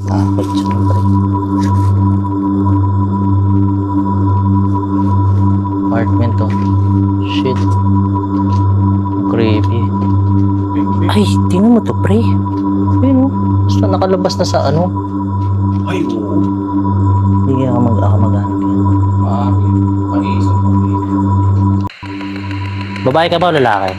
Takot siyempre. Apartment to. Shit. Creepy. Ay, tingnan mo to, pre. Ayun o. Basta nakalabas na sa ano. Ay, oo. Hindi ako mag-ahanap yan. Pag-iisip ko. Babae ka ba o lalaki?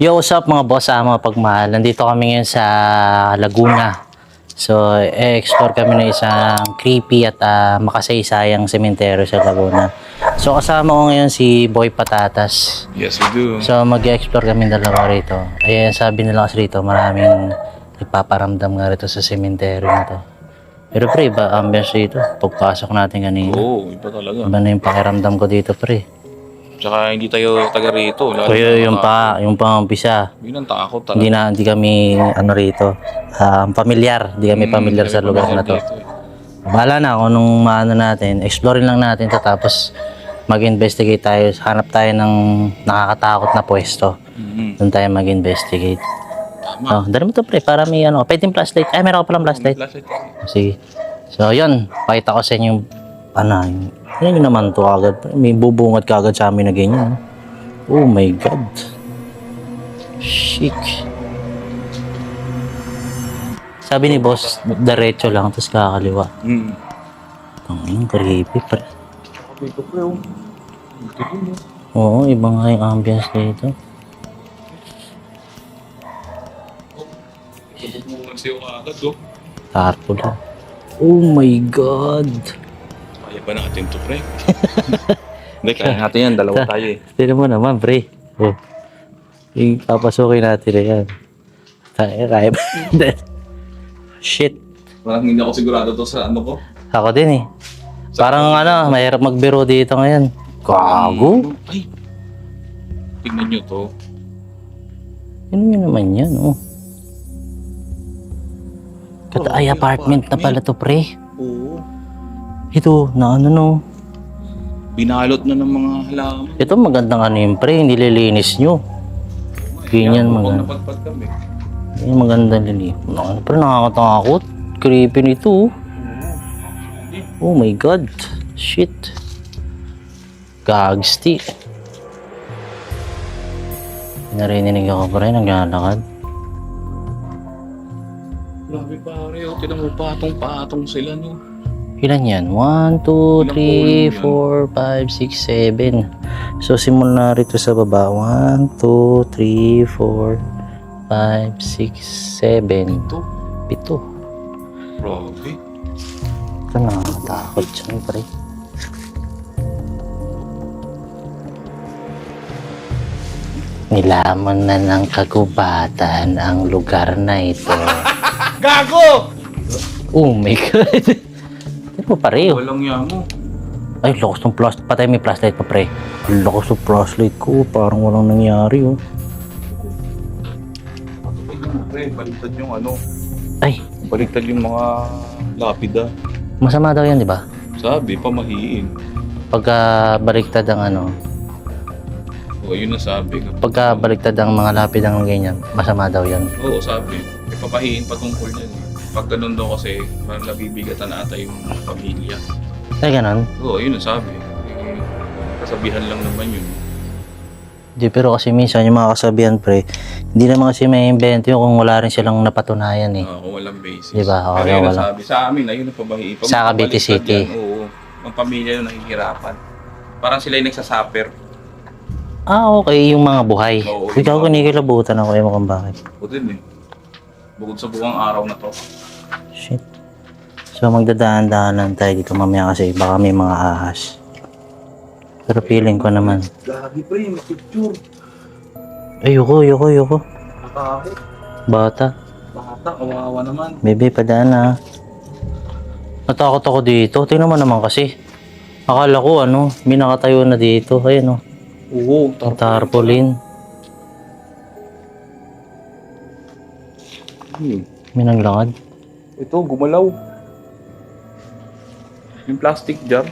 Yo, what's up mga boss, mga pagmahal. Nandito kami ngayon sa Laguna. So, explore kami ng isang creepy at makasaysayang sementeryo sa Laguna. So, kasama ko ngayon si Boy Patatas. Yes, we do. So, mag-explore kami dalawa rito. Ayan, sabi nila kasi rito, maraming nagpaparamdam nga rito sa sementeryo na to. Pero pre, iba ambience rito. Pagpasok natin kanina. Oo, iba talaga. Iba na yung pakiramdam ko dito, pre. Tsaka hindi tayo taga rito. Kaya yung umpisa. Yun ang takot talaga. Hindi kami ano rito, pamilyar. Hindi kami pamilyar sa lugar na to. Bahala na kung anong maano natin. Exploring lang natin to, tapos mag-investigate tayo. Hanap tayo ng nakakatakot na pwesto. Doon tayo mag-investigate. Tama. Oh, dali mo to pre, para may ano. Pwede yung flashlight. Ay, meron ko palang flashlight. Sige. So, yun. Pakita ko sa inyo yung yun naman to agad. May bubungad ka agad sa amin na ganyan. Oh my God. Chic. Sabi ni boss, diretso lang, tapos kakaliwa. Ang creepy pa. Oo, iba nga yung ambience dito. Tarpula. Oh my God. Kaya ba natin to, pre? Hindi, kaya natin yan. Dalawa tayo eh. Tignan mo naman, pre. Oh. Yung papasukin natin na yan. Kaya ba? Shit. Parang hindi ako sigurado to sa ano ko. Ako din eh. Parang mahirap magbiro dito ngayon. Gago. Ay. Tingnan nyo to. Ano yun naman yan, oh. Ay, apartment na pala to, pre. Oo. Ito, no. Binalot na ng mga halaman. Ito magandang ano yun, pre. Nililinis nyo. Ganyan Mukhang maganda. napadpad kami. Yan, magandang linis. Pre, nakakatakot. Creepy nito, oh. Oh my God. Shit. Gagsti. Narinig ako pa rin, naglalakad. Grabe pare, oh. Tinan mo, patong-patong sila, no? Ilan yan? 1, 2, 3, 4, 5, 6, 7. So, simula rito sa baba. 1, 2, 3, 4, 5, 6, 7. Ito. 7. Grabe. Ito nakakatakot siyempre. Nilaman na ng kagubatan ang lugar na ito. Gago! Oh my God. Ito mo pareho. Walang yamo. Ay, lakas ng flashlight. Patay may flashlight pa, pre. Lakas ng flashlight ko. Parang walang nangyari, oh. Pre, baliktad yung ano. Ay, Baliktad yung mga lapida. masama daw yan, di ba? Sabi, pamahiin. Pagka baliktad ang O, yun na sabi. pagka baliktad ang mga lapidang ganyan, masama daw yan. Oo, sabi. May papahiin patungkol yan eh. Pag ganun daw kasi, parang nabibigatan na ata yung pamilya. Ay, ganon. Oo, yun ang sabi. Eh, kasabihan lang naman yun. Di, pero kasi minsan yung mga kasabihan, pre, hindi naman kasi may invento yun kung wala rin silang napatunayan eh. Kung walang basis. Diba? Oo, Pero yun ang wala. sabi. Sa amin, ayun ang pabahiin. Pag Sa Cavite baliktad City. yan, oo. Ang pamilya yung nakikirapan. Parang sila yung nagsasuffer. Okay, yung mga buhay. Oo, Ikaw yung mga- kinikilabutan ako, ewan kung bakit. O din eh. Bukod sa buwang araw na to. Shit. So, magdadaan-daan lang tayo dito mamaya kasi baka may mga ahas. Pero feeling ko naman. Gagi pre, makipicture. Ayoko. Nakakot. Bata. Bata, kawawa naman. Bebe, padaan na. Natakot ako dito. Tingnan mo naman kasi. Akala ko may nakatayo na dito. Ayun Oo, ang tarpaulin. May naglakad. Ito, gumalaw. Yung plastic jar.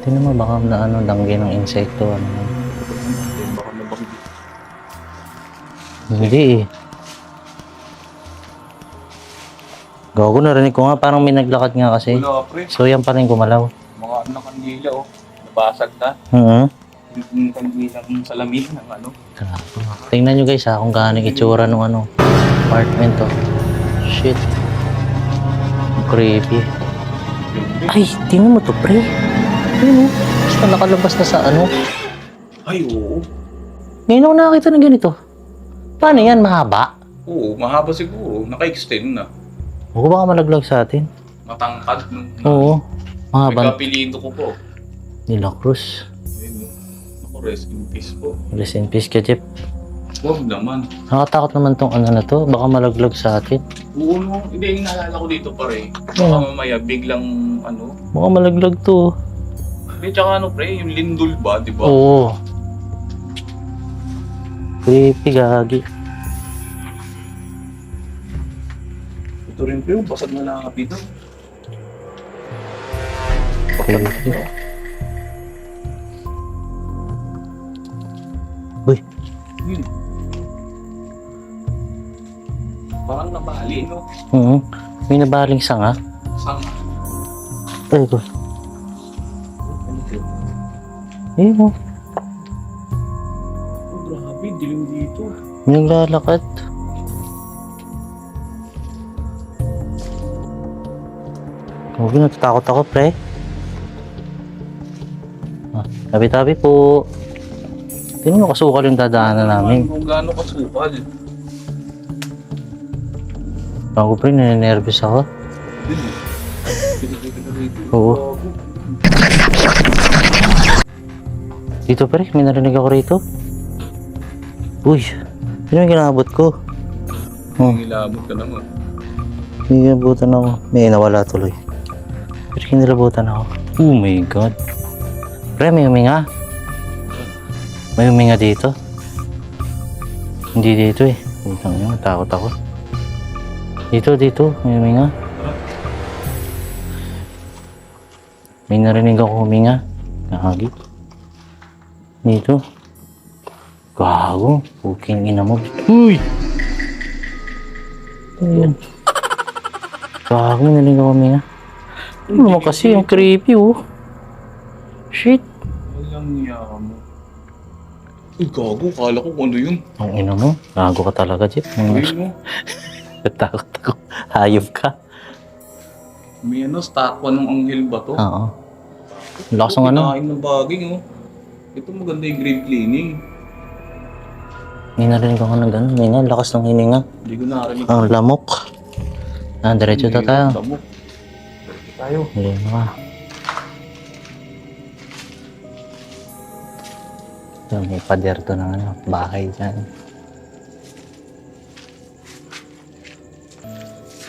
Tingnan mo baka na ano, langgi ng insekto. Ano. Baka nabanggi. Hindi eh. Gago, narinig ko nga parang may naglakad nga kasi. Wala, pre. So yan pa rin gumalaw. Mga ano ng kandila, oh. Nabasag na. Yung kandilang salamin ng ano. Tingnan nyo guys ha, kung gaano yung itsura ng ano, apartment to. Shit. Creepy. Ay, tingnan mo to, pre. Ayun, basta nakalabas na sa ano. Ay, oo. Ngayon ako nakakita ng ganito. Paano yan? Mahaba? Oo, mahaba siguro. Naka-extend na. Oo, baka malaglag sa atin. Matangkad. Nung, Oo. Mahaba. Nagkapilindo ko po. Nila Cruz. Ayun, ako, rest in peace po. Rest in peace ka, Jeff. Huwag naman. Nakakatakot naman tong ano na to. Baka malaglag sa atin. Oo, no. Hindi, yung naalala ko dito pare. Baka mamaya biglang ano. Baka malaglag to. Hindi, tsaka ano pre, yung lindol ba, di ba? Oo. Creepy, gagi. Ito rin pre, basag na lang dito. Creepy. Uy, Yun. Parang nabali, no? may nabaling sanga. Sang. Ay, ko. Ano ito? Ayun o. Oh, grabe, dilim dito. May naglalakad. Huwag natatakot ako, pre. Tabi-tabi po. Tingnan mo kasukal yung dadaanan namin. Kung gaano kasukal. Bago pre, naninervous ako. Oo. Dito pre, may narinig ako rito. Uy, sino yung ginabot ko? Oh, Nilabot ka naman. may ginabutan ako. May nawala tuloy. Pero kinilabutan ako. Oh my god. Pre, may huminga. May huminga dito. Hindi dito eh. Putang ina, takot ako. Dito, may huminga. May narinig ako huminga. Nakagi. Dito. Gago. Puking ina mo. Uy! Ayan. Gago, may narinig ako huminga. Ano naman kasi, yung creepy oh. Shit. Walang niya mo. Uy, gago. Kala ko kung ano yun. Ang ina mo. Gago ka talaga, Jeff. Ayun mo. Takot ako. Hayop ka. May ano, statwa ng anghel ba to? Oo. Lakas ng ano. Kinain ng baging, oh. Ito maganda yung grave cleaning. May narinig ako ng gano'n. May nga, lakas ng hininga. Hindi ko narinig. Ang lamok. Diretso ta tayo. Lamok. Tayo. Hindi ka. Yung may pader to ng ano, bahay dyan.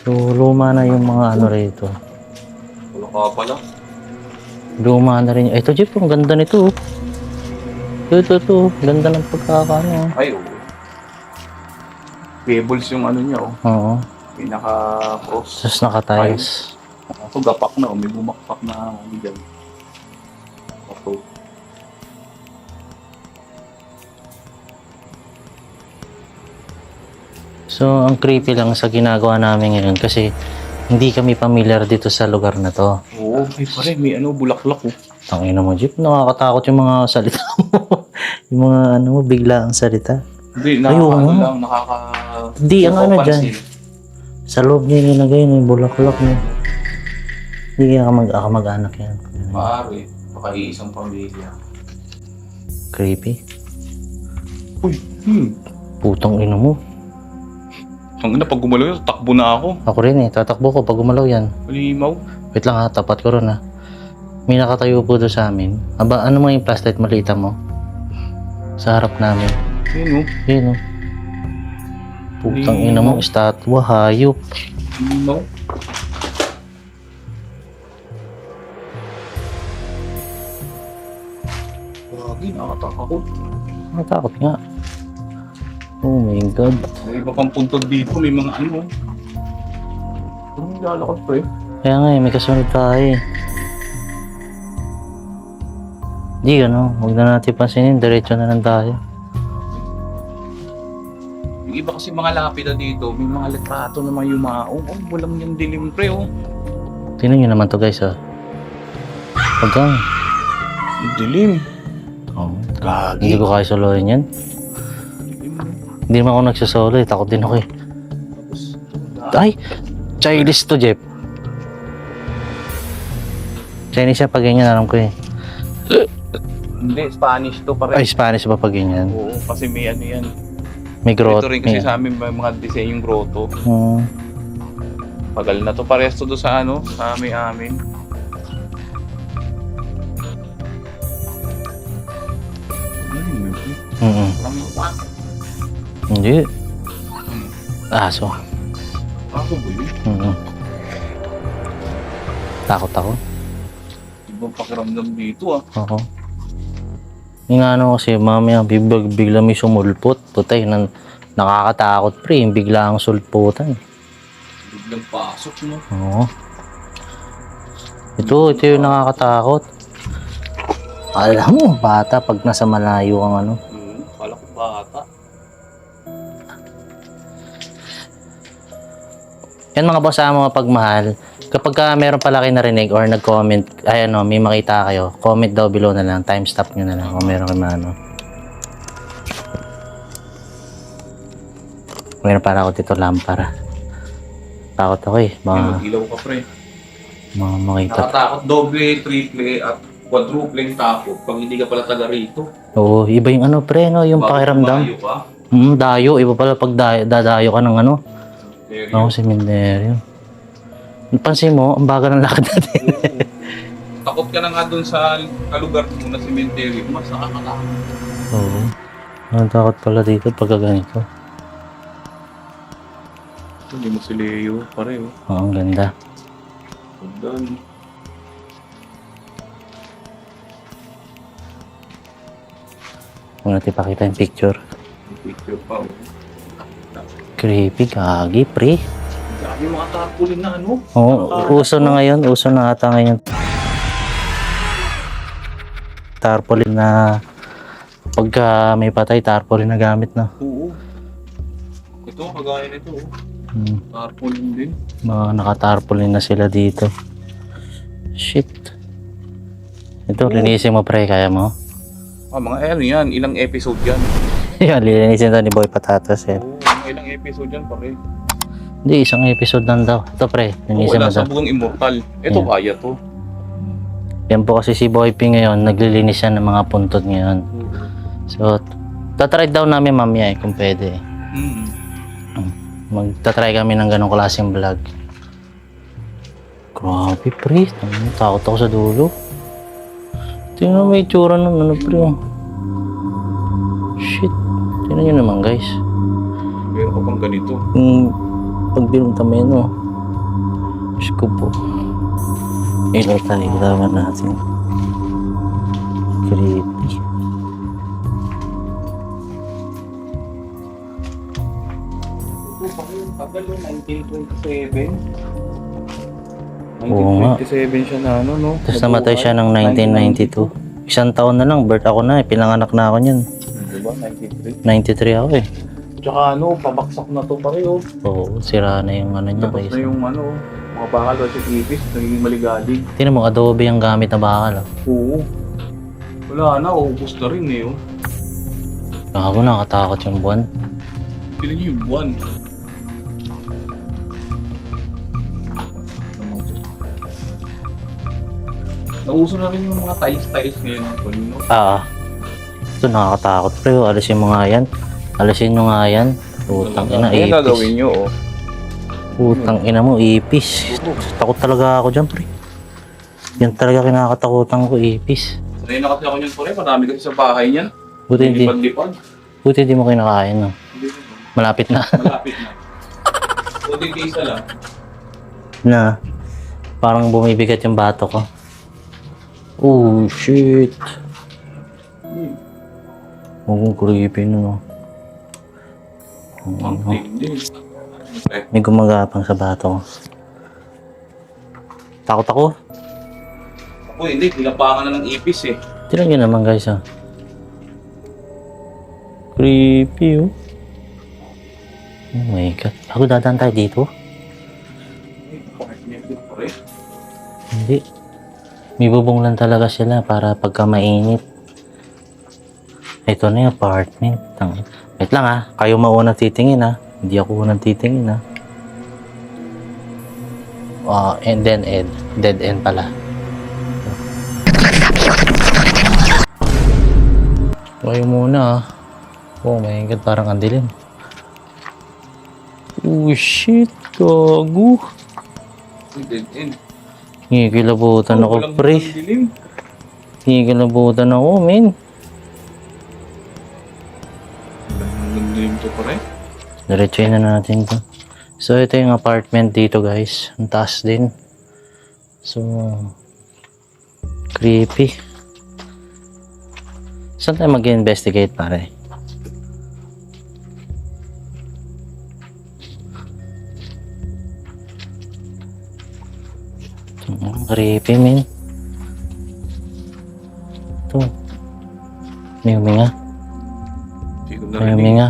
So, luma na yung mga ano rito. Wala ka pala. Luma na rin. Ito, Jeff, ang ganda nito. Ito. Ganda ng pagkakano. Ay, oo. Pebbles yung ano niya, oh. Oo. Pinaka-cross. Tapos nakatiles. Ito, gapak na, oh. May bumakpak na ano dyan. Ito. So, ang creepy lang sa ginagawa namin ngayon kasi hindi kami familiar dito sa lugar na to. Oo, ay pare, may ano, bulaklak, oh. Tangina mo, Jeep. Nakakatakot yung mga salita mo. yung mga ano mo, bigla ang salita. Hindi, Ayun, ano nga. lang, nakaka... Hindi, ang ano dyan. Sa loob niya nilagay yung bulaklak niya. Hindi kaya kamag-anak yan. Maaari, baka iisang pamilya. Creepy. Uy, Putang ino mo. Hanggang na, pag gumalaw yun, takbo na ako. Ako rin eh. Tatakbo ko pag gumalaw yan. Malimaw. Wait lang ha, tapat ko ron ha. May nakatayo po doon sa amin. Aba, ano mo yung flashlight malita mo? Sa harap namin. Ayun, oh. Yun o. Putang ina mo, estatwa, hayop. Malimaw. Wagi, nakatakot. Natakot nga. Oh my God. May iba pang puntod dito, may mga ano. Parang lalakad pre. Kaya nga may kasunod tayo eh. Di huwag na natin pansinin, diretso na lang tayo. Yung iba kasi mga lapida dito, may mga litrato na mga yumao. Oh, walang yung dilim pre oh. Tingnan nyo naman to guys Pagkang. Yung dilim. Oh. Gagi. Hindi ko kaya soloin yan. Hindi naman ako nagsasolo eh, takot din ako eh. Ay! Chinese to Jeff. Chinese siya pag ganyan, alam ko eh. Hindi, Spanish to pare. Ay, Spanish ba pag ganyan? Oo, kasi may ano yan. May grotto. Ito rin kasi sa amin may mga disenyong grotto. Pagal na to, parehas to doon sa ano, sa amin. Hindi. Aso. Ako ba yun? Takot ako. Ibang pakiramdam dito ah. Oo. Yung ano kasi, mamaya bigla may sumulpot. Putay, nakakatakot pre, yung bigla ang sulputan. Biglang pasok no? Oo. Ito yung nakakatakot. Alam mo, bata pag nasa malayo ang ano. Kala ko bata. Yan mga boss, mga pagmahal. Kapag meron pala kayo narinig or nag-comment, ay ano, may makita kayo, comment daw below na lang, time stop nyo na lang kung meron kayo ano. Meron para ako dito lampara. Takot ako eh, Mag-ilaw ka pre. mga makita. Nakatakot doble, triple at quadruple takot pag hindi ka pala taga rito. Oo, iba yung ano pre, no, yung pakiramdam. Dayo ka. Dayo, iba pala pag dadayo ka ng ano. Seryo. Oo, sementeryo. Pansin mo, ang bagal ng lakad natin. Takot ka na nga dun sa kalugar mo na cemetery, mas nakakatakot. Oo. Ang takot pala dito pagka ganito. Hindi mo si Leo, pareho. Oo, ang ganda. Pagdan. Kung natin pakita yung picture. Picture pa. Creepy, gagi, pre. Dami mga tarpaulin na ano. Oo, uso na ngayon. Uso na ata ngayon. Tarpaulin na pagka may patay, tarpaulin na gamit na. Oo. Ito, kagaya nito. Tarpaulin din. Mga nakatarpaulin na sila dito. Shit. Ito, linisin mo pre, kaya mo? Mga ano yan, ilang episode yan. Yan, lilinisin to ni Boy Patatas eh. Oo, mga ilang episode yan pare. Hindi, isang episode lang daw. Ito pre, linisin mo Wala to. sa buong immortal. Ito Yeah. kaya to. Yan po kasi si Boy P ngayon, naglilinis siya ng mga puntod ngayon. So, tatry daw namin mamaya kung pwede. Magtatry kami ng ganong klaseng vlog. Grabe pre, takot ako sa dulo. Tingnan mo may itsura ng ano pre. Shit, tingnan nyo naman guys. Meron pa pang ganito. Yung pag binunta mo yun Diyos ko po. Ilaw tayo, ilawan natin. Creepy. Pagalo, 1927. Oo nga. 1927 siya na ano, no? Tapos namatay siya ng 1992. Isang taon na lang, birth ako na eh. Pinanganak na ako niyan. Diba? 93. 93 ako eh. Tsaka ano, pabaksak na to pareho. Oo, sira na yung ano niya. Tapos na yung ano, mga bakal at ipis, naging maligalig. Tingnan mo, adobe ang gamit na bakal. Oo. Wala na, ubus na rin eh. Oh. Ako nakatakot yung buwan. Pili niyo yung buwan. Nauso na rin yung mga tiles ngayon. No? Ito nakakatakot pre. Alisin mo nga yan. Alisin nyo nga yan. Putang ina, Ano gagawin ipis. nyo, oh? Putang ina mo, ipis. Takot talaga ako dyan pre. Yan talaga kinakatakutan ko, ipis. Sanay na kasi ako niyan pare, marami kasi sa bahay niyan. Buti hindi, Lipad-lipad. buti hindi mo kinakain no. Hindi na. Malapit na. Malapit na. Buti isa lang. Na parang bumibigat yung bato ko. Oh shit. Mukhang creepy no. Ang tindi. Eh, May gumagapang sa bato. Takot ako. ako hindi, nilapangan na ng ipis eh. Tignan nyo naman guys ah. Creepy oh. Oh my god. Ako dadaan tayo dito? Partner din pa rin. Hindi. May bubong lang talaga sila para pagka mainit. Ito na yung apartment. Wait lang ah. Kayo mauna titingin ah. Hindi ako unang titingin ah. And then end. Dead end pala. Kayo muna ah. Oh my god, parang ang dilim. Oh shit, gago. Dead end. Ngigilabutan ako, Walang pre. dilim. Ngigilabutan ako, men. Walang dilim to pa rin. Diretsuhin na natin to. So, ito yung apartment dito, guys. Ang taas din. So, creepy. Saan tayo mag-investigate, pare? Creepy, men. Ito. May huminga. Hindi ko May narinig. huminga.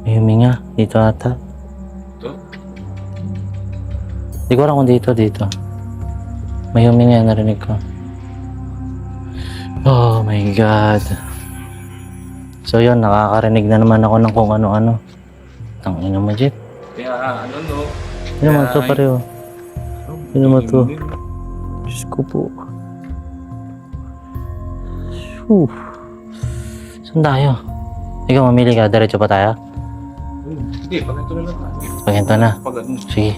May huminga. Dito ata. Ito. Hindi ko alam kung dito. May huminga, narinig ko. Oh my God. So yun, nakakarinig na naman ako ng kung ano-ano. Tangina mo, Jeep. Kaya ano no. Ano naman to, pareho? Ano naman to? Diyos ko po. Whew. Saan tayo? Ikaw, mamili ka. Diretso pa tayo? Hindi, pag ito na lang tayo. Pag ito na. Pag ano. Sige.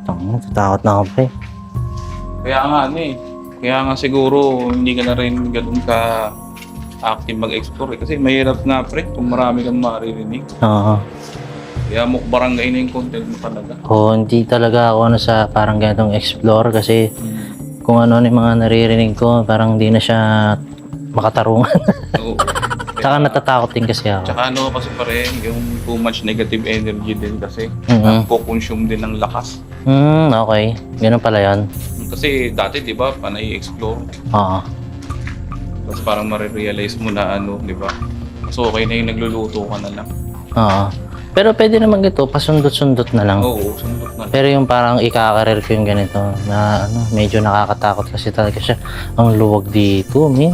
Tangina, tatakot na ako, pre. Kaya nga ano eh. Kaya nga siguro hindi ka na rin ganun ka active mag-explore eh. Kasi mahirap nga pre kung marami kang maririnig. Oo. Kaya mukbarangay na yung content mo talaga. Oo, hindi talaga ako sa parang ganitong explore kasi kung ano yung mga naririnig ko, parang hindi na siya makatarungan. Oo. Tsaka natatakot din kasi ako. Tsaka ano kasi pa rin, yung too much negative energy din kasi Mhm. consume din ng lakas. Okay. Ganun pala yun. Kasi dati, di ba, panay explore. Oo. Tapos parang marirealize mo na ano, di ba? So okay na yung nagluluto ka na lang. Oo. Pero pwede naman ito, pasundot-sundot na lang. Oo, sundot na lang. Pero yung parang ikakarir ko yung ganito na ano, medyo nakakatakot kasi talaga siya. Ang luwag dito, min.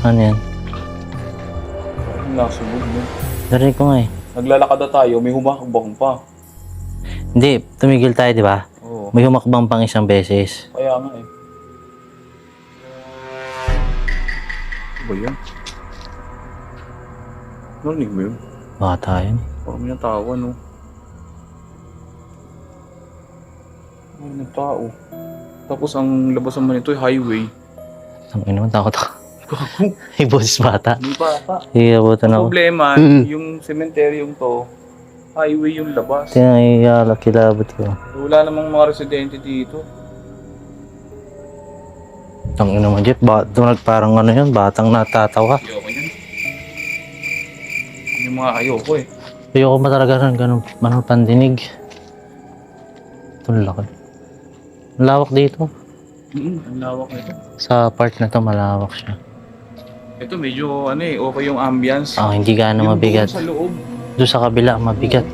Ano yan? Nasubog mo. Narinig ko nga eh. Naglalakad na tayo, may humakbang pa. Hindi, tumigil tayo, di ba? Oo. May humakbang pang isang beses. Kaya nga eh. Ano ba yan? Narinig mo yun? Bata yun. Parang may natawa, no? May tao. Tapos ang labas naman ito ay highway. Ang ina naman, takot ako. May boses bata. Hindi bata. Sige, abutan ako. Problema, yung cementerium to, highway yung labas. Tinangiyala, kilabot ko. Wala namang mga residente dito. Ang ina mo, Jeff. Parang ano yun, batang natatawa. Ayoko yan. Yung mga ayoko eh. Ayoko ba talaga ng ganun pandinig? Ito laki. Ang lawak dito. Ang lawak nito. Sa part na to, malawak siya. Ito medyo ano eh, okay yung ambience. Hindi gaano Yung mabigat. doon sa loob. Doon sa kabila, mabigat.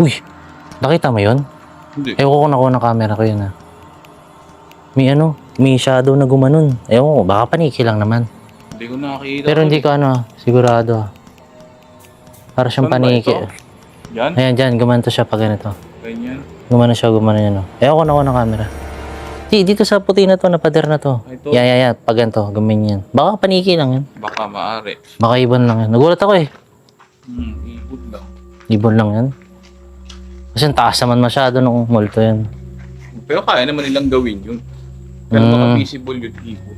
Uy! Nakita mo yun? Hindi. Ewan ko kung nakuha ng camera ko yun may shadow na gumanon. Ewan ko, baka paniki lang naman. Hindi ko nakakita. Pero hindi ko sigurado. Para siyang Saan ba paniki. ito? Yan? Ayan, dyan, gumanto siya pag ganito. Ganyan. Gumano yan. Ewan ko nakuha ng camera. Dito sa puti na to, na pader na to. Ito. Yan. Pag ganito, gumanyan. Baka paniki lang yan. Baka maaari. Baka ibon lang yan. Nagulat ako eh. Ikot lang. Ibon lang yan. Kasi ang taas naman masyado nung multo yan. Pero kaya naman nilang gawin yun. Pero baka visible yun, ikot.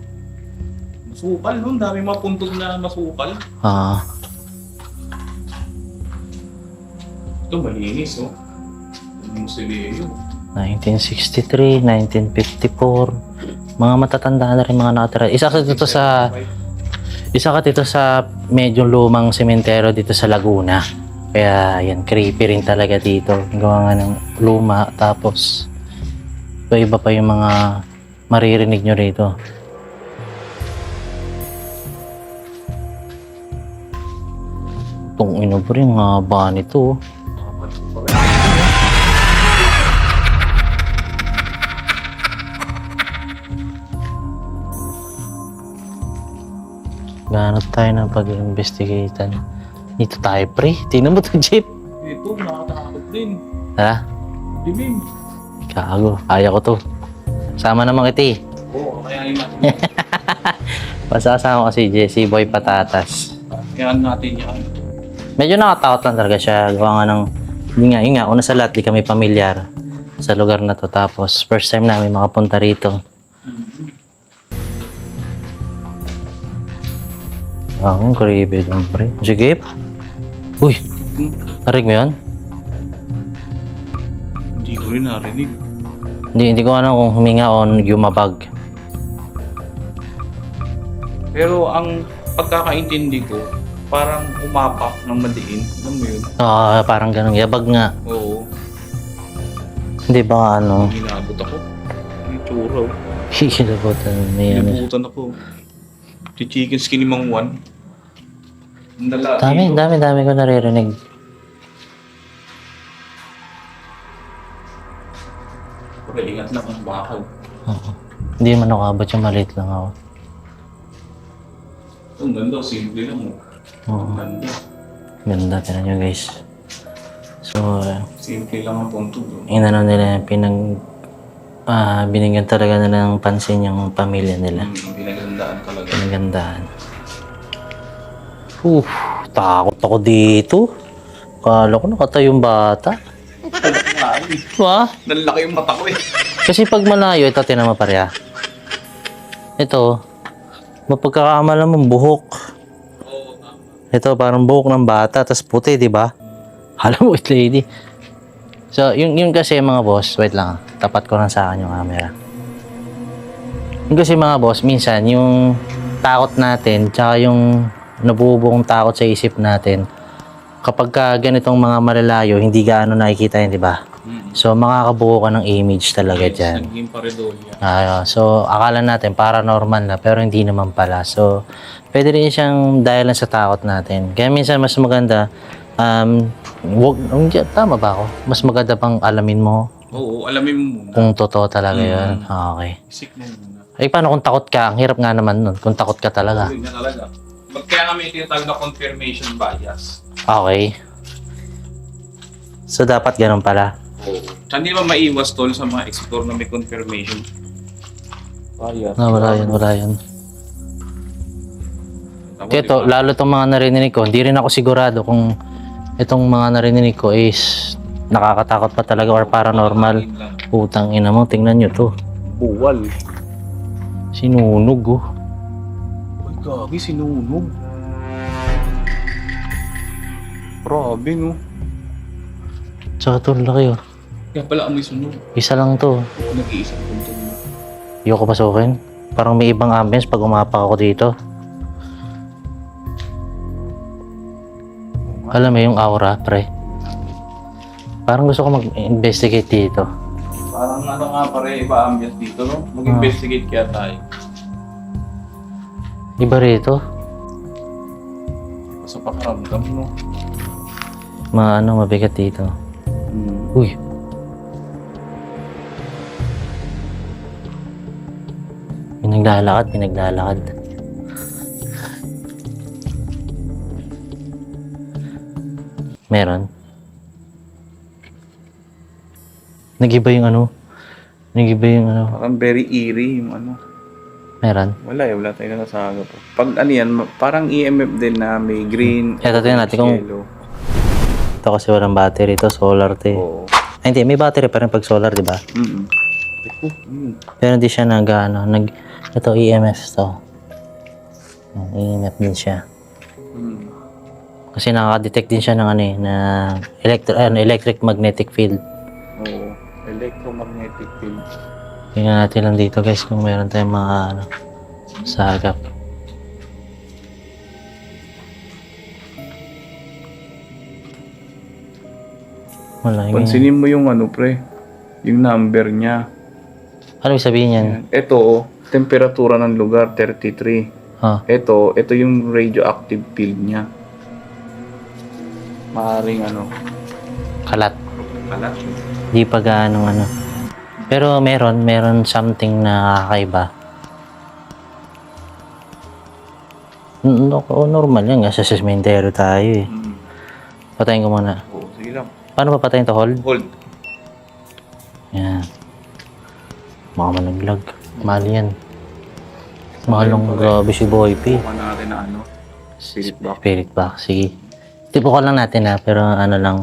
Masukal, no? Dami mga puntod na masukal. Ito, malinis, oh. Yung musilyo. 1963, 1954. Mga matatanda na rin mga nakatira. Isa ka dito sa medyo lumang sementeryo dito sa Laguna. Kaya yan, creepy rin talaga dito. Gawa nga ng luma, tapos iba pa yung mga maririnig nyo rito. Itong ino po rin, mga haba nito. Ganap tayo ng pag-investigatean. Dito tayo, pre. Tingnan mo to, Jeep. Ito, nakakatakot din. Ha? Dilim. Kago. Kaya ko to. Sama naman kita eh. Oo, kaya natin. Pasasama ko si Jesse Boy Patatas. Kaya natin yan. Medyo nakatakot lang talaga siya. Gawa nga ng... Yun nga, una sa lahat, di kami pamilyar sa lugar na to. Tapos, first time namin makapunta rito. Ang creepy doon, pre. Sige. Uy, narinig mo yun? Hindi ko rin narinig. Hindi ko alam kung huminga o yumabag. Pero ang pagkakaintindi ko, parang umapak ng madiin. Alam mo yun? Parang ganun. Yabag nga. Oo. Hindi ba ano? Hinabot ako. Yung tsura. Hikilabutan. May ano. Hinabutan ako. Si Chicken Skinny Mang Juan. Ang lalaki. Dami ko naririnig. Pero ingat lang ang bakal. Oo. Hindi man ako abot yung maliit lang ako. Ang ganda, simple lang mo. Ang ganda. Ganda, tinan nyo guys. So, Simple lang ang punto. inano nila, binigyan talaga nila ng pansin yung pamilya nila. Pinagandaan talaga. Pinagandaan. Takot ako dito. Kala ko nakatayo yung bata. Wah? Nalaki yung mata ko eh. Kasi pag malayo, ito tinan mo pareha. Ito, mapagkakamala mong buhok. Ito parang buhok ng bata, tas puti, di ba? Alam mo, wait lady. So, yun kasi mga boss, wait lang, tapat ko lang sa akin yung camera. Yun kasi mga boss, minsan yung takot natin, tsaka yung nabubuong takot sa isip natin, kapag ka ganitong mga malalayo, hindi gaano nakikita yun, di ba? So, makakabuo ka ng image talaga dyan. Naging paredolia. So, akala natin paranormal na, pero hindi naman pala. So, pwede rin siyang dahilan sa takot natin. Kaya minsan mas maganda, tama ba ako? Mas maganda pang alamin mo Oo, alamin mo muna. kung totoo talaga yun. Okay. Isip mo muna. Ay, paano kung takot ka? Ang hirap nga naman nun, kung takot ka talaga. Yun na talaga. Kaya kami tinatawag na confirmation bias. Okay. So, dapat ganun pala. Oo. Hindi naman maiwas tol sa mga explore na may confirmation bias. Wala yun. Kaya to, lalo itong mga narinig ko, hindi rin ako sigurado kung itong mga narinig ko is nakakatakot pa talaga or paranormal. Putang ina mo, tingnan nyo to. Buwal. Sinunog oh. Ay, gagi, sinunog. Grabe, no? Tsaka to, laki oh. Kaya pala amoy sunog. Isa lang to. Oo, nag-iisang punto mo. Ayoko pasukin. Parang may ibang ambience pag umapak ako dito. Alam mo yung aura, pre. Parang gusto ko mag-investigate dito. Parang ano nga pare, iba ambience dito, no? Mag-investigate kaya tayo. Iba rito. Sa pakaramdam, no? Mabigat dito. Uy. Pinaglalakad. Meron. Nag-iba yung ano. Parang very eerie yung ano. Meron. Wala tayong nasasaga po. Pag ano yan, parang EMF din na may green, Eto, tingnan natin kung- yellow. Ito kasi walang battery. Ito solar to eh. Oo. Ay, hindi. May battery pa rin pag solar, di ba? Pero hindi siya ito EMF to. EMF din siya. Kasi nakaka-detect din siya ng na electric magnetic field. Oo. Electromagnetic field. Tingnan natin lang dito guys kung meron tayong mga ano, sagap. Wala. Pansinin mo yung ano pre, yung number niya. Ano ibig sabihin yan? Yan. Ito, temperatura ng lugar, 33. Ah, Ito yung radioactive field niya. Maaring ano, kalat. kalat. Di pa gaano ano. Pero meron something na kakaiba. Normal yan. Sa sementeryo tayo eh. Patayin ko muna. Oo, sige lang. Paano pa patayin to, hold? Hold. Yan. Mga malaglag. Mahal yan. Mahalong grabe si Boy P. Bukan natin na ano, spirit box. Spirit box. Sige. Tipukan lang natin ha. Pero ano lang.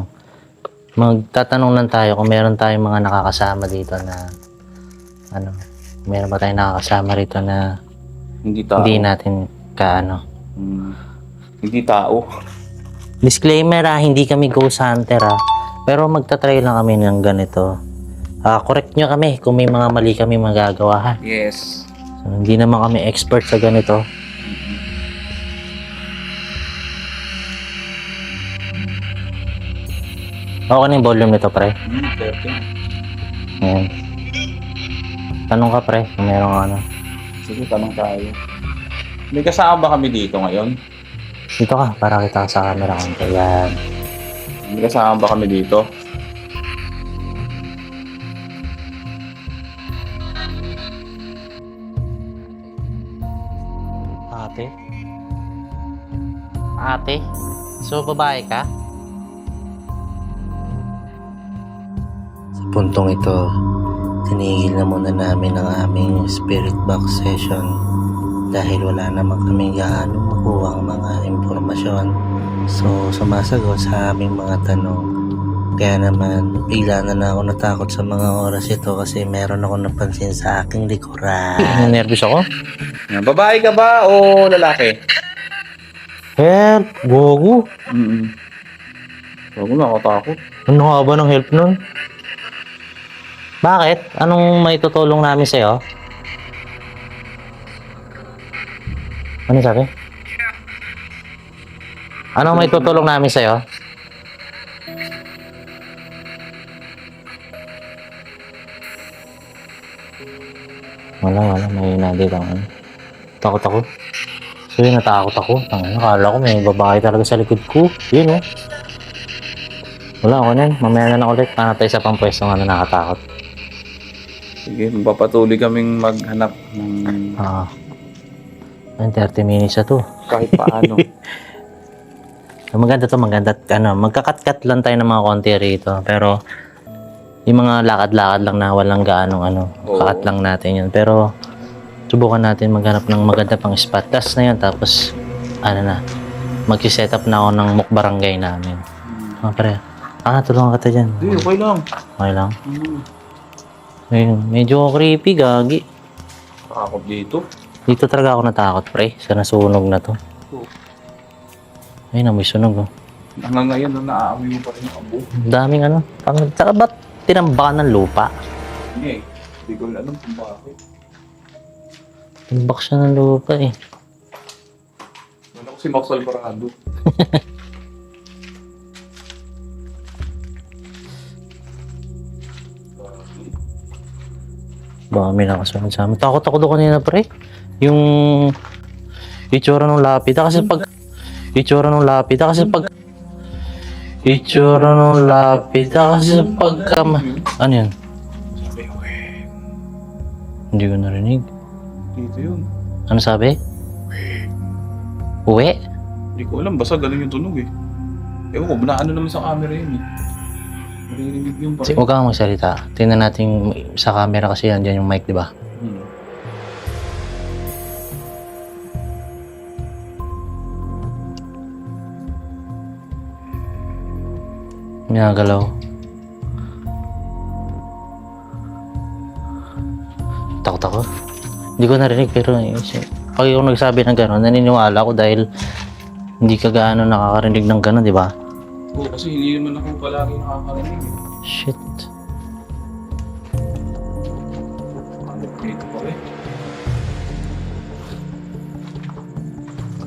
Magtatanong lang tayo kung meron tayong mga nakakasama dito na ano. Meron ba tayong nakakasama rito na Hindi tao. hindi natin kaano. Hindi tao. Disclaimer hindi kami ghost hunter pero magta-try lang kami ng ganito. Correct nyo kami kung may mga mali kami magagawa ha. Yes. So, hindi naman kami expert sa ganito. Okay na yung volume nito pre. 13. Ayan. Tanong ka pre kung meron ka ano. Sige, tanong tayo. May kasama ba kami dito ngayon? Dito ka para kita ka sa camera konti. Ayan. May kasama ba kami dito? Ate? Ate? So, babae ka? Sa puntong ito, tinigil na muna namin ang aming spirit box session dahil wala naman kami gaano makuha ang mga impormasyon. So, sumasagot sa aming mga tanong. Kaya naman, bigla na ako natakot sa mga oras ito kasi meron ako napansin sa aking likuran. Nervous ako? Babae ka ba o lalaki? Help! Gogo! Huwag mo nakatakot. Ano nga ba ng help nun? Bakit? Anong may tutulong namin sa'yo? Ano sabi? Anong may tutulong namin sa'yo? Wala. May nadit ako. Takot ako. So yun, natakot ako. Nakala ko may babae talaga sa likod ko. Yun oh. Wala ako nun. Mamaya na lang ulit. Paano tayo sa pangpwesto nga na nakatakot. Sige, magpapatuloy kaming maghanap ng 30 minutes na to. kahit paano. Maganda. Magkakat-kat lang tayo ng mga konti rito. Pero, yung mga lakad-lakad lang na walang gaanong kakat lang natin yun. Pero, subukan natin maghanap ng maganda pang spot. Tas na yun, tapos, mag-set up na ako ng mukbarangay namin. Pre, tulungan ka tayo dyan. Hindi, okay lang. Okay lang. Ayun, medyo creepy, gagi. Takot dito. Dito talaga ako natakot, pre. Sa nasunog na to. Ayun, may sunog, oh. Hanggang ngayon, naaamoy mo pa rin yung abo. Daming Tsaka ba't tinambakan ng lupa? Hindi, hindi ko alam kung bakit. Tinambak siya ng lupa, eh. Wala ko si Max Alvarado. Baka may nakasunod sa amin. Takot ako doon kanina, pre. Yung itsura ng lapida kasi pag ano yun? Sabi ko Hindi ko narinig. dito yun. Ano sabi? Uwi? Hindi ko alam, basta ganun yung tunog eh. Ewan ko, naano naman sa camera yun eh. Naririnig yung parang. Huwag kang magsalita. Tingnan natin sa camera kasi yan yung mic, di ba? Minagalaw. Takot ako. Hindi ko narinig pero pag ako nagsabi ng gano'n, naniniwala ako dahil hindi ka gaano nakakarinig ng gano'n, di ba? Oo, kasi hindi naman ako palagi nakakarinig eh. Shit.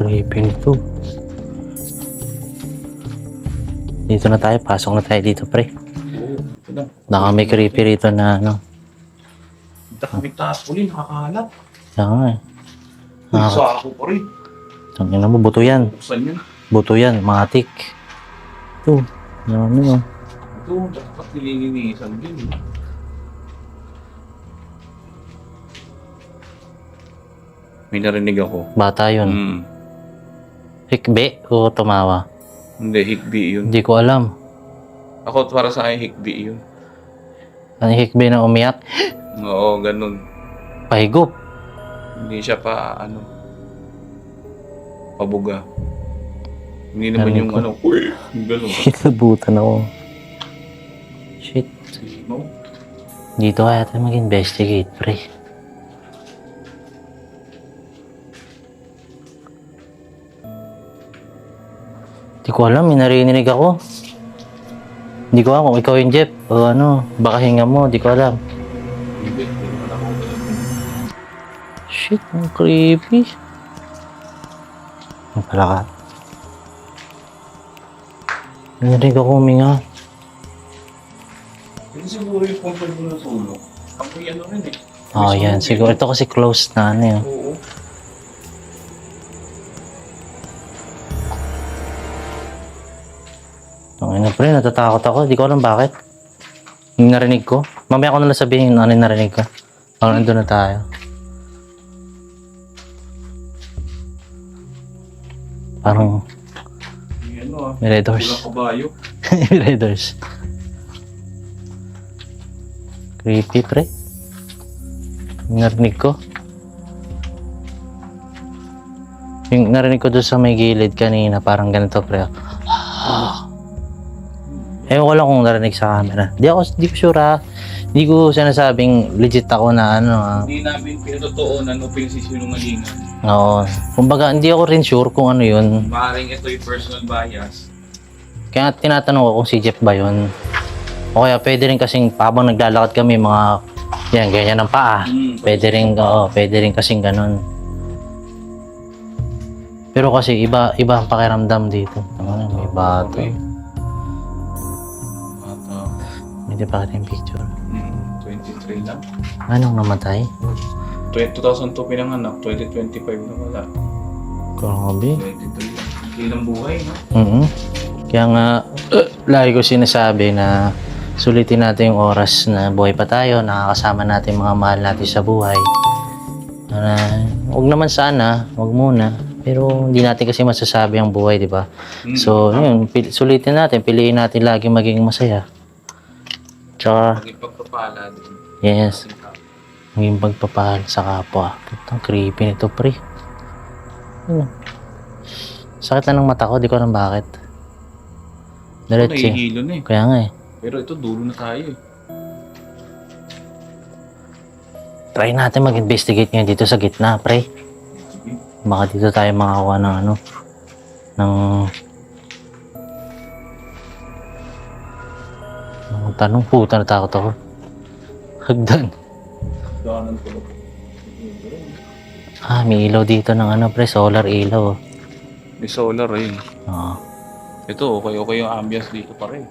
Creepy nito. Dito na tayo. Pasok na tayo dito, pre. Oo, ito na. Baka may creepy rito na ano. Dami taas uli, nakakalat. Kaya nga eh. Uy, sa ako pa rin. Tangina mo, buto yan. Buksan yun. Buto yan, matik. Ito. Ano. Ito, dapat nililinisan din. May narinig ako. Bata yun. Hmm. Hikbe o tumawa? Hindi, hikbi yun. Hindi ko alam. Ako, para sa akin, hikbi yun. Ano hikbe na umiyak? Oo, ganun. Pahigop. Hindi siya pa, pabuga. Hindi naman Narinig yung ko. uy, yung ganun. Kinabutan ako. Shit. Sino? Dito kaya tayo mag-investigate, pre. Hindi ko alam, may narinig ako. Hindi ko alam kung ikaw yung Jeff o ano, baka hinga mo, hindi ko alam. Hindi naman ako ganun. Shit, ang creepy. Ang pala ka. May narinig ako huminga. Hindi siguro yung comfort mo na sulok. Amoy ano rin eh. Oh, yan. Siguro ito kasi close na ano yun. Oo. Ano pre, natatakot ako. Di ko alam bakit. Yung narinig ko. Mamaya ko na lang sabihin ano yung narinig ko. Parang nandun na tayo. Parang May may red horse. Kulang kabayo. May red horse. Creepy pre. Yung narinig ko. Yung narinig ko doon sa may gilid kanina. Parang ganito pre. Ewan ko lang kung narinig sa camera. Di ko sure ha. Di ko sinasabing legit ako na ano ha. Hindi namin pinatotoo na pinagsisinungalingan. Oo. Kumbaga, hindi ako rin sure kung ano yun. Maaaring ito yung personal bias. Kaya tinatanong ko kung si Jeff ba yun. O kaya pwede rin kasing habang naglalakad kami mga yan, ganyan ng paa. Pwede rin kasing ganun. Pero kasi iba ang pakiramdam dito. Ano, may bato. Okay. Hindi pa yung picture. 23 lang. Anong namatay? 2002 pinanganak, 2025 na wala. Grabe. 23 lang. Ilang buhay, no? Kaya nga, lagi ko sinasabi na sulitin natin yung oras na buhay pa tayo, nakakasama natin mga mahal natin sa buhay. Huwag naman sana, huwag muna. Pero hindi natin kasi masasabi ang buhay, di ba? So, yun, sulitin natin, piliin natin lagi maging masaya. Tsaka, Maging pagpapala din. yes, maging pagpapahal sa kapwa. Ang creepy nito, pre. Ano? Sakit na ng mata ko, di ko alam bakit. Diretso. Nahihilo na eh. Kaya nga eh. Pero ito, dulo na tayo eh. Try natin mag-investigate ngayon dito sa gitna, pre. Baka dito tayo makakuha ng ano, ng tanong. Puta, natakot ako. Hagdan. Daanan ko lang. May ilaw dito ng ano, pre, solar ilaw. May solar eh. Oo. Ito, okay yung ambience dito pa rin.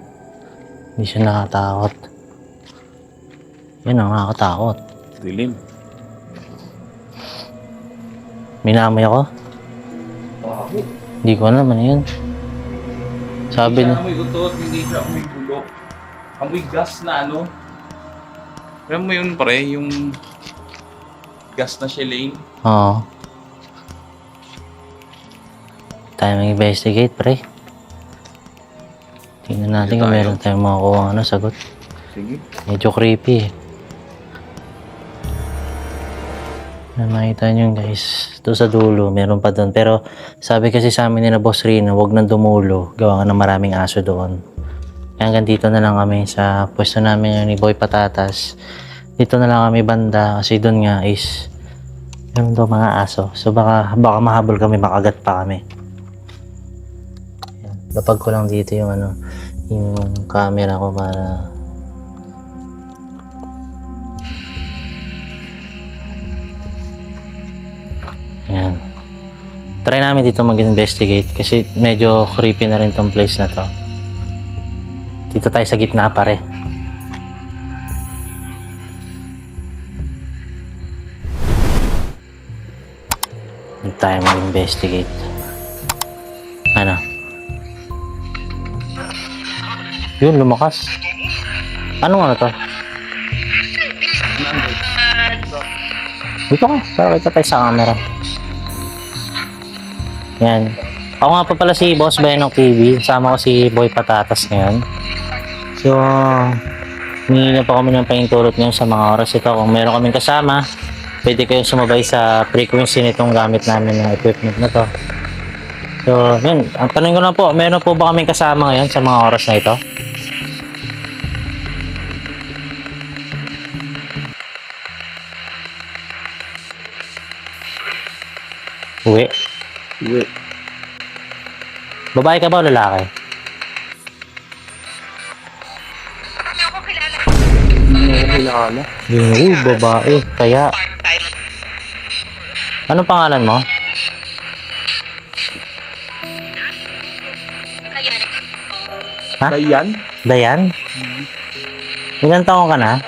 Hindi siya nakatakot. Yan ang nakakatakot. Dilim. Minamoy ako? Baho. Hindi ko alam ano yun. Sabi Hindi siya na, amoy utot, hindi siya amoy bulok. Amoy gas na ano. Alam mo yun pare, yung gas na Shelane. oo. Tayo mag-investigate, pre. Tingnan natin kung meron tayong makakuha sagot. Sige. Medyo creepy eh. Nakita nyo guys, ito sa dulo, meron pa doon. Pero sabi kasi sa amin ni na Boss Rino, huwag nang dumulo. Gawa nga ng maraming aso doon. Kaya hanggang dito na lang kami sa pwesto namin ni Boy Patatas. Dito na lang kami banda kasi doon nga is meron daw mga aso. So baka mahabol kami, makagat pa kami. Ayan. Lapag ko lang dito yung ano, yung camera ko para Ayan. Try namin dito mag-investigate kasi medyo creepy na rin tong place na to. Dito tayo sa gitna pare. Dito tayo mag-investigate. Ano? Yun, lumakas. Anong ano to? Dito ka, para kita tayo sa camera. Yan. Ako nga pa pala si Boss Benok TV. Kasama ko si Boy Patatas ngayon. So, humingi na po kami ng pahintulot ngayon sa mga oras ito. Kung meron kaming kasama, pwede kayong sumabay sa frequency nitong gamit namin ng equipment na to. So, yun. Ang tanong ko na po, meron po ba kaming kasama ngayon sa mga oras na ito? Uwi. Uwi. Babae ka ba o lalaki? Hindi ako kilala. Yun, babae. Kaya, anong pangalan mo? Ha? Dayan? Dayan? Ilan taong ka na?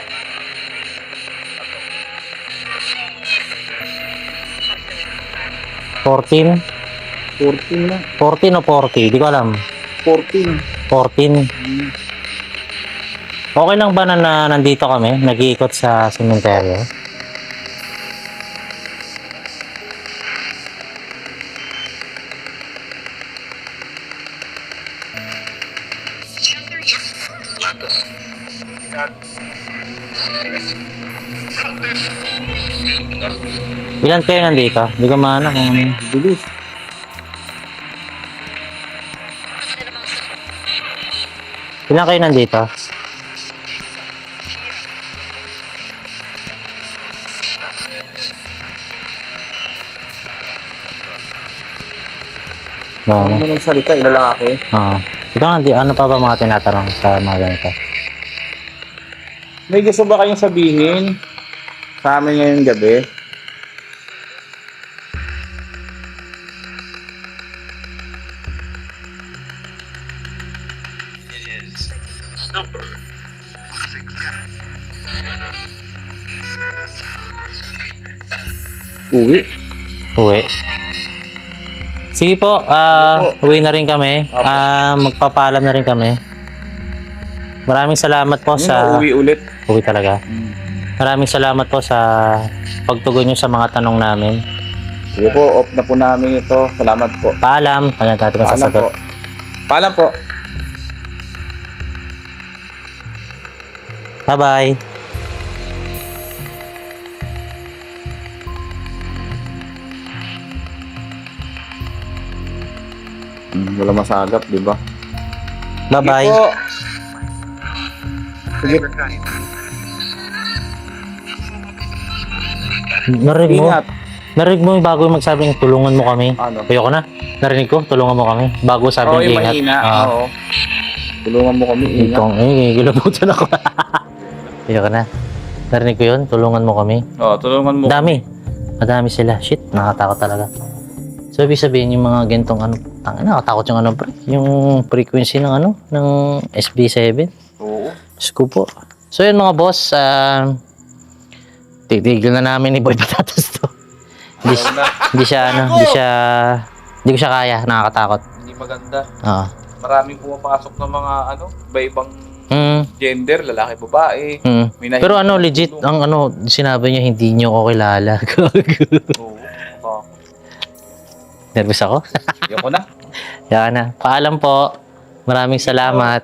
$14? 14 na. 14 o 40? Di ko alam. 14. 14. Okay lang ba na nandito kami? Nag-iikot sa sementeryo? Ilan kayo nandito? Di ko maano kung Bilis. ilan kayo nandito? No. Ano nang salita, ilalaki? Ito nga, ano pa ba mga tinatanong sa mga ganito? May gusto ba kayong sabihin sa amin ngayong gabi? Uwi. Uwi. Sige po, uwi na rin kami. Magpapaalam na rin kami. Maraming salamat po sa... Uwi ulit. Uwi talaga. Maraming salamat po sa pagtugon nyo sa mga tanong namin. Sige po, off na po namin ito. Salamat po. Paalam. Ano natin ang Paalam po. sasagot? Paalam po. Bye-bye. Wala masagap, di ba? Bye-bye. Sige. Narinig mo? Ingat. Narinig mo yung bago yung magsabi ng tulungan mo kami? Ano? Ayoko na. Narinig ko, tulungan mo kami. Bago sabi Oo, ng yung ingat. mahina. Oo. Tulungan mo kami, ingat. Itong, gilabutan ako. Ayoko na. Narinig ko yun, tulungan mo kami. Oo, tulungan mo. Madami. Madami sila. Shit, nakakatakot talaga. So, ibig sabihin yung mga gentong ano, nakatakot yung ano, pre. Yung frequency ng ano, ng SB7. Oo. Diyos ko po. So, yun mga boss, titigil na namin ni Boy Patatas to. Hindi ko siya kaya, nakakatakot. Hindi maganda. Oo. Maraming pumapasok ng mga ano, iba-ibang Mm, gender, lalaki, babae. mm. May nahihilig Pero ano, ng legit, tulong. ang ano, sinabi niya, hindi niyo ako kilala. Oo. Oo. Nervous ako? Ayoko na. Yan na. Paalam po. Maraming salamat.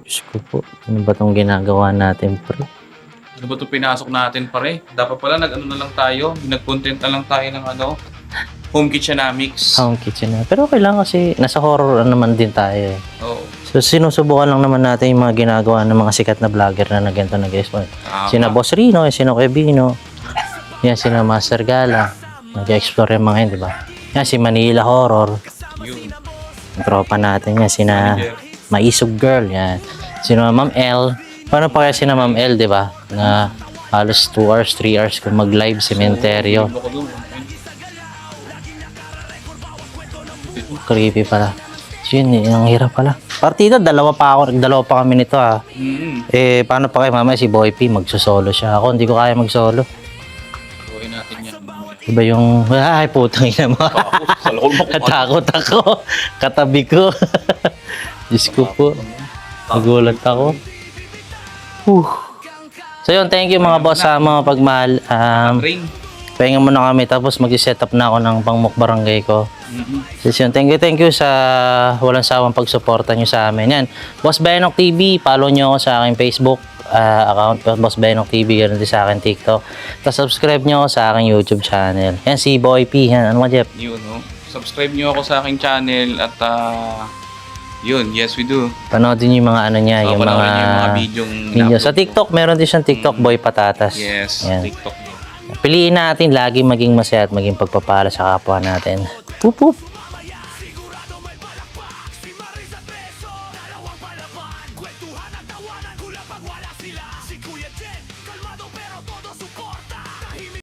Diyos ko po. Ano ba itong ginagawa natin, pre? Ano ba ito pinasok natin, pare? Dapat pala nag-ano na lang tayo. Nag-content na lang tayo ng ano, home kitchenomics. Home kitchen na. Pero okay lang kasi nasa horror naman din tayo eh. Oo. So sinusubukan lang naman natin yung mga ginagawa ng mga sikat na vlogger na ganito nag-explore. Sina Boss Rino, sina Kevino, yan sina Master Gala. Nag-explore yung mga yun, di ba? Yan si Manila Horror. Yun. Yung tropa natin yan, sina Manager. Maisog Girl, yan. Sina Ma'am L. Paano pa kaya sina Ma'am L, di ba? Na halos 2 hours, 3 hours kung mag-live sementeryo. Ano ko dun? Creepy pala. So yun, ang hirap pala. Partida, dalawa pa kami nito ah. Eh, paano pa kayo mamaya si Boy P, magsosolo siya. Ako, hindi ko kaya magsolo. Gawin natin yan. Iba yung, ay, putang ina mo. Sa loob mo Natakot ako. Katabi ko. Diyos ko po. Nagulat ako. So yun, thank you mga boss sa mga pagmahal. ring. Pahinga muna kami tapos mag-set up na ako ng pangmukbarangay ko. So yun, thank you sa walang sawang pagsuporta nyo sa amin. Yan, Boss Benok TV, follow nyo ako sa aking Facebook account, Boss Benok TV, ganoon din sa akin TikTok. Tapos subscribe nyo ako sa aking YouTube channel. Yan, si Boy P. Yan, ano mo, Jeff? Yun, no? Subscribe nyo ako sa aking channel at yun, yes we do. Panoodin nyo yung mga ano niya, yung Panoorin mga nyo yung mga videong video. Sa TikTok, meron din siyang TikTok Boy Patatas. Yes, Yan. TikTok nyo. Piliin natin lagi maging masaya at maging pagpapala sa kapwa natin. Pup, pup.